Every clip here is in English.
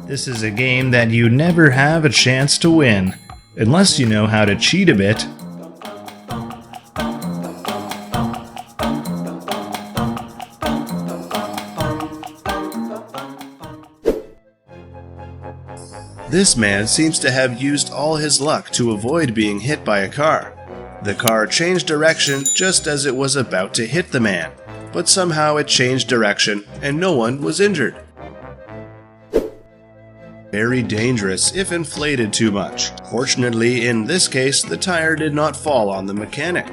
This is a game that you never have a chance to win, unless you know how to cheat a bit. This man seems to have used all his luck to avoid being hit by a car. The car changed direction just as it was about to hit the man, but somehow it changed direction and no one was injured. Very dangerous if inflated too much. Fortunately, in this case, the tire did not fall on the mechanic.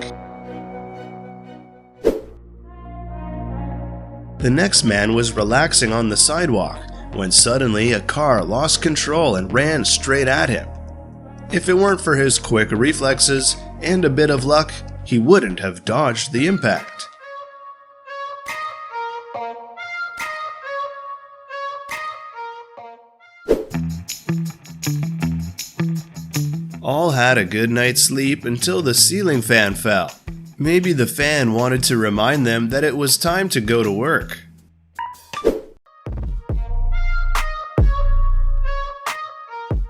The next man was relaxing on the sidewalk when suddenly a car lost control and ran straight at him. If it weren't for his quick reflexes and a bit of luck, he wouldn't have dodged the impact. All had a good night's sleep until the ceiling fan fell. Maybe the fan wanted to remind them that it was time to go to work.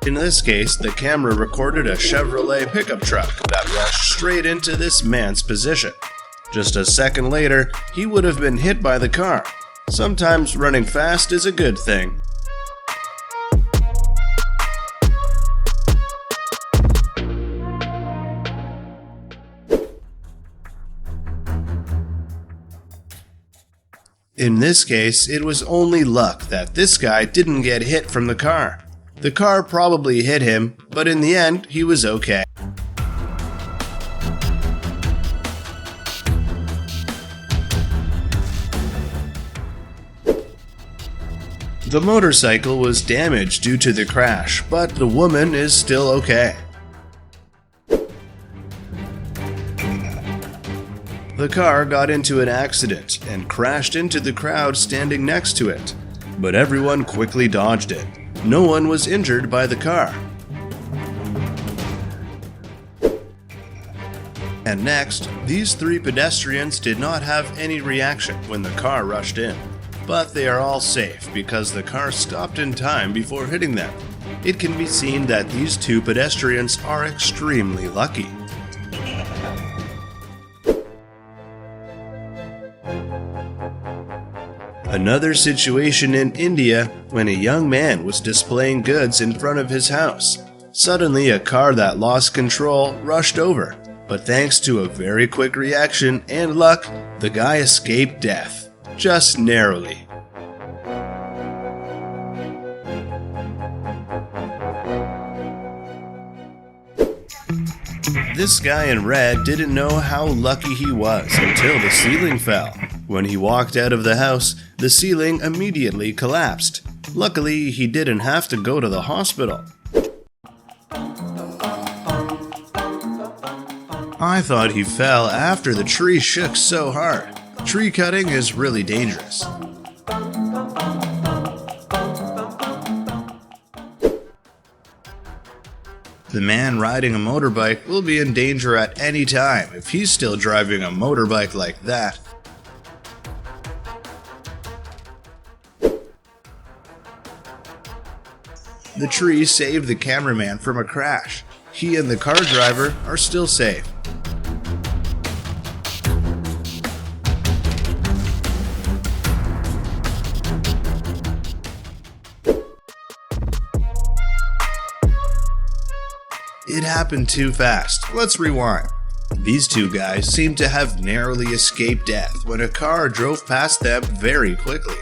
In this case, the camera recorded a Chevrolet pickup truck that rushed straight into this man's position. Just a second later, he would have been hit by the car. Sometimes running fast is a good thing. In this case, it was only luck that this guy didn't get hit from the car. The car probably hit him, but in the end, he was okay. The motorcycle was damaged due to the crash, but the woman is still okay. The car got into an accident and crashed into the crowd standing next to it, but everyone quickly dodged it. No one was injured by the car. And next, these three pedestrians did not have any reaction when the car rushed in. But they are all safe because the car stopped in time before hitting them. It can be seen that these two pedestrians are extremely lucky. Another situation in India when a young man was displaying goods in front of his house. Suddenly a car that lost control rushed over, but thanks to a very quick reaction and luck, the guy escaped death, just narrowly. This guy in red didn't know how lucky he was until the ceiling fell. When he walked out of the house, the ceiling immediately collapsed. Luckily, he didn't have to go to the hospital. I thought he fell after the tree shook so hard. Tree cutting is really dangerous. The man riding a motorbike will be in danger at any time if he's still driving a motorbike like that. The tree saved the cameraman from a crash. He and the car driver are still safe. It happened too fast. Let's rewind. These two guys seem to have narrowly escaped death when a car drove past them very quickly.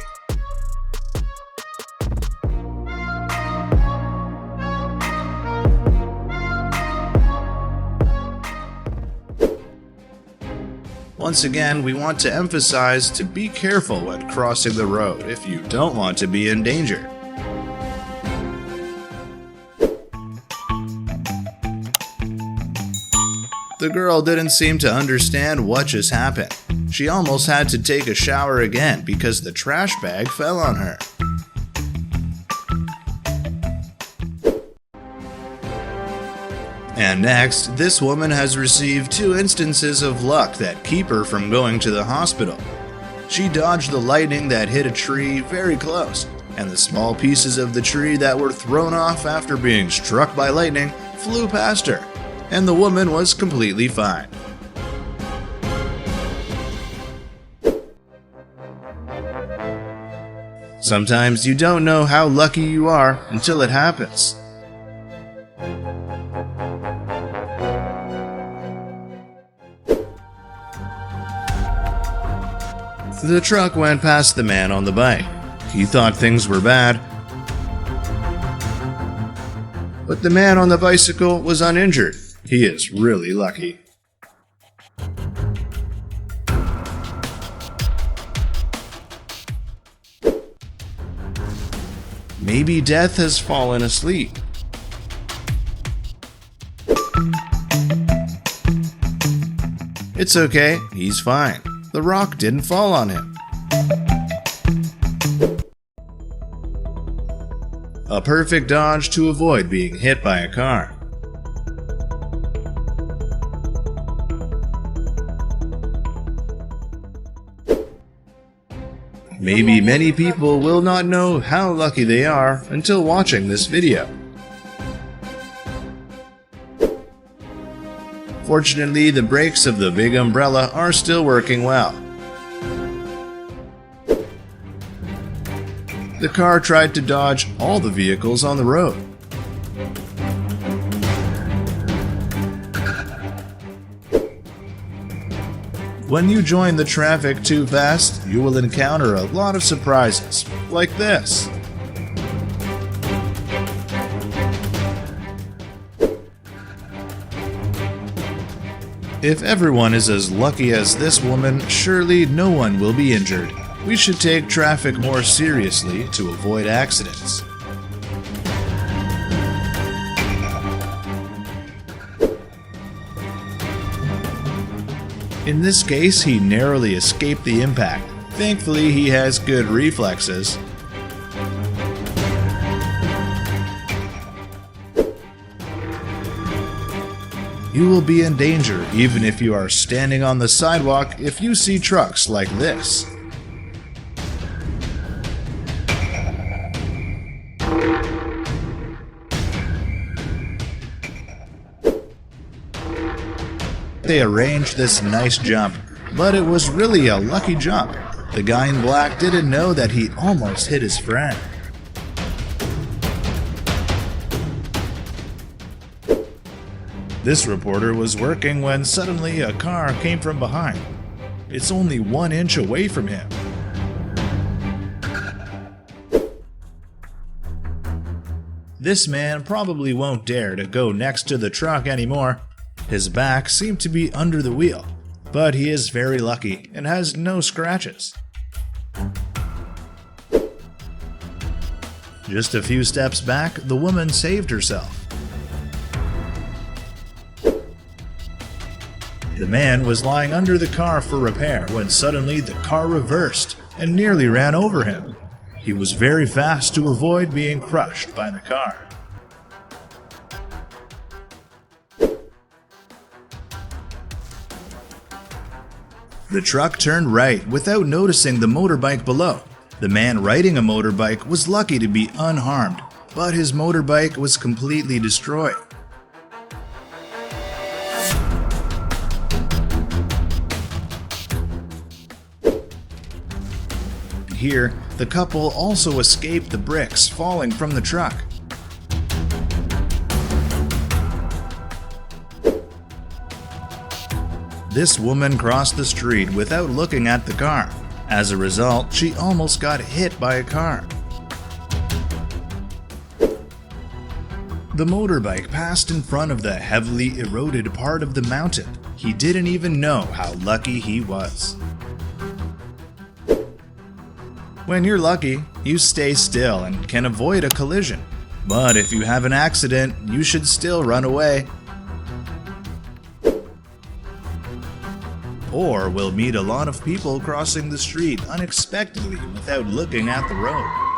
Once again, we want to emphasize to be careful when crossing the road if you don't want to be in danger. The girl didn't seem to understand what just happened. She almost had to take a shower again because the trash bag fell on her. And next, this woman has received 2 instances of luck that keep her from going to the hospital. She dodged the lightning that hit a tree very close, and the small pieces of the tree that were thrown off after being struck by lightning flew past her, and the woman was completely fine. Sometimes you don't know how lucky you are until it happens. The truck went past the man on the bike. He thought things were bad, but the man on the bicycle was uninjured. He is really lucky. Maybe death has fallen asleep. It's okay, he's fine. The rock didn't fall on him. A perfect dodge to avoid being hit by a car. Maybe many people will not know how lucky they are until watching this video. Fortunately, the brakes of the big umbrella are still working well. The car tried to dodge all the vehicles on the road. When you join the traffic too fast, you will encounter a lot of surprises, like this. If everyone is as lucky as this woman, surely no one will be injured. We should take traffic more seriously to avoid accidents. In this case, he narrowly escaped the impact. Thankfully, he has good reflexes. You will be in danger even if you are standing on the sidewalk if you see trucks like this. They arranged this nice jump, but it was really a lucky jump. The guy in black didn't know that he almost hit his friend. This reporter was working when suddenly a car came from behind. It's only 1 inch away from him. This man probably won't dare to go next to the truck anymore. His back seemed to be under the wheel, but he is very lucky and has no scratches. Just a few steps back, the woman saved herself. The man was lying under the car for repair when suddenly the car reversed and nearly ran over him. He was very fast to avoid being crushed by the car. The truck turned right without noticing the motorbike below. The man riding a motorbike was lucky to be unharmed, but his motorbike was completely destroyed. Here, the couple also escaped the bricks falling from the truck. This woman crossed the street without looking at the car. As a result, she almost got hit by a car. The motorbike passed in front of the heavily eroded part of the mountain. He didn't even know how lucky he was. When you're lucky, you stay still and can avoid a collision. But if you have an accident, you should still run away. Or we'll meet a lot of people crossing the street unexpectedly without looking at the road.